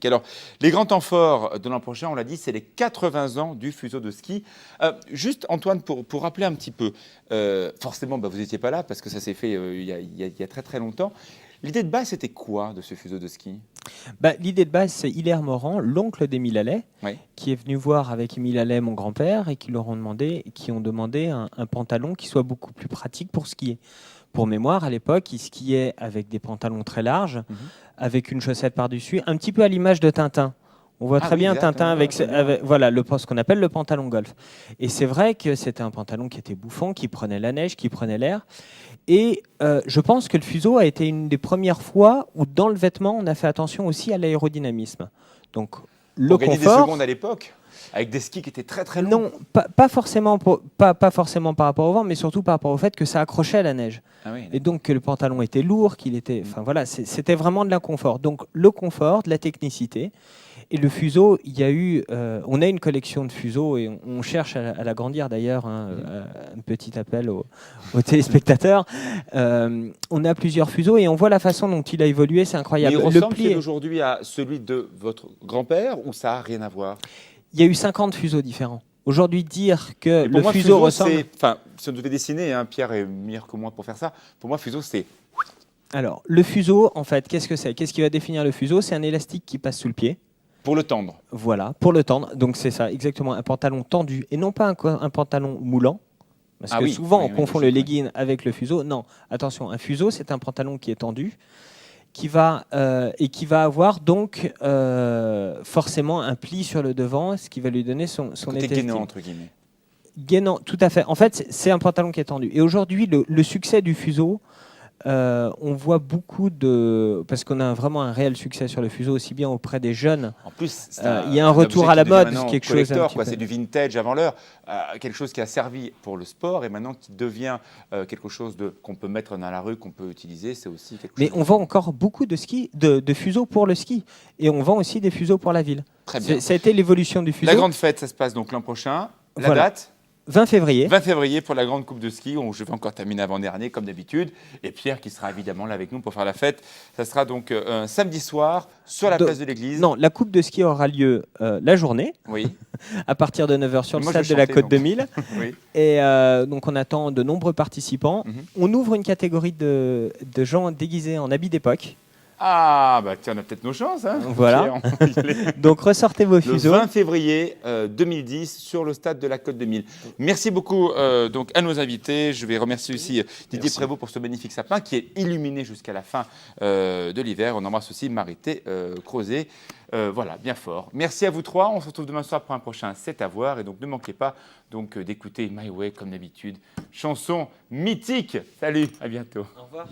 Alors, les grands temps forts de l'an prochain, on l'a dit, c'est les 80 ans du fuseau de ski. Juste, Antoine, pour rappeler un petit peu, forcément, vous n'étiez pas là parce que ça s'est fait il y a très très longtemps. L'idée de base, c'était quoi de ce fuseau de ski? L'idée de base, c'est Hilaire Morand, l'oncle d'Émile Allais, Oui. qui est venu voir avec Émile Allais, mon grand-père, et qui ont demandé un pantalon qui soit beaucoup plus pratique pour skier. Pour mémoire, à l'époque, il skiait avec des pantalons très larges, avec une chaussette par-dessus, un petit peu à l'image de Tintin. On voit très bien Tintin avec voilà, ce qu'on appelle le pantalon golf. Et c'est vrai que c'était un pantalon qui était bouffant, qui prenait la neige, qui prenait l'air. Et je pense que le fuseau a été une des premières fois où, dans le vêtement, on a fait attention aussi à l'aérodynamisme. Donc, le gagner confort. des secondes à l'époque, avec des skis qui étaient très très longs. Non, pas forcément par rapport au vent, mais surtout par rapport au fait que ça accrochait à la neige. Ah oui, et donc que le pantalon était lourd, qu'il était. Enfin voilà, c'était vraiment de l'inconfort. Donc le confort, de la technicité. Et le fuseau, on a une collection de fuseaux et on cherche à l'agrandir d'ailleurs. Un petit appel aux téléspectateurs. On a plusieurs fuseaux et on voit la façon dont il a évolué, c'est incroyable. Mais il ressemble aujourd'hui à celui de votre grand-père ou ça n'a rien à voir? Il y a eu 50 fuseaux différents. Aujourd'hui, dire que le fuseau ressemble... Enfin, si on devait dessiner, Pierre est meilleur que moi pour faire ça, pour moi, fuseau, c'est... Alors, le fuseau, en fait, qu'est-ce que c'est? Qu'est-ce qui va définir le fuseau? C'est un élastique qui passe sous le pied. Pour le tendre. Voilà, pour le tendre. Donc c'est ça, exactement, un pantalon tendu et non pas un pantalon moulant. Parce que souvent, on confond le legging avec le fuseau. Non, attention, un fuseau, c'est un pantalon qui est tendu, qui va avoir donc forcément un pli sur le devant, ce qui va lui donner son côté gainant, entre guillemets. Gainant, tout à fait. En fait, c'est un pantalon qui est tendu. Et aujourd'hui, le succès du fuseau, on voit beaucoup parce qu'on a vraiment un réel succès sur le fuseau, aussi bien auprès des jeunes. En plus, il y a un retour à la mode, quelque chose. C'est du vintage avant l'heure, quelque chose qui a servi pour le sport et maintenant qui devient quelque chose qu'on peut mettre dans la rue, qu'on peut utiliser. C'est aussi quelque chose. Mais on vend encore beaucoup de fuseaux pour le ski et on vend aussi des fuseaux pour la ville. Très bien. Ça a été l'évolution du fuseau. La grande fête, ça se passe donc l'an prochain. La date? 20 février. 20 février pour la grande coupe de ski, où je vais encore terminer avant-dernier comme d'habitude. Et Pierre qui sera évidemment là avec nous pour faire la fête. Ça sera donc un samedi soir sur la place de l'église. Non, la coupe de ski aura lieu la journée, à partir de 9h sur le stade de la Côte 2000. Oui. Et donc on attend de nombreux participants. On ouvre une catégorie de gens déguisés en habits d'époque. Ah, tiens, on a peut-être nos chances. Voilà. Donc, ressortez vos fuseaux. Le 20 février 2010 sur le stade de la Côte 2000. Merci beaucoup donc, à nos invités. Je vais remercier aussi Didier Prévost pour ce magnifique sapin qui est illuminé jusqu'à la fin de l'hiver. On embrasse aussi Marité Crozet. Voilà, bien fort. Merci à vous trois. On se retrouve demain soir pour un prochain C'est à voir. Et donc, ne manquez pas d'écouter My Way comme d'habitude. Chanson mythique. Salut, à bientôt. Au revoir.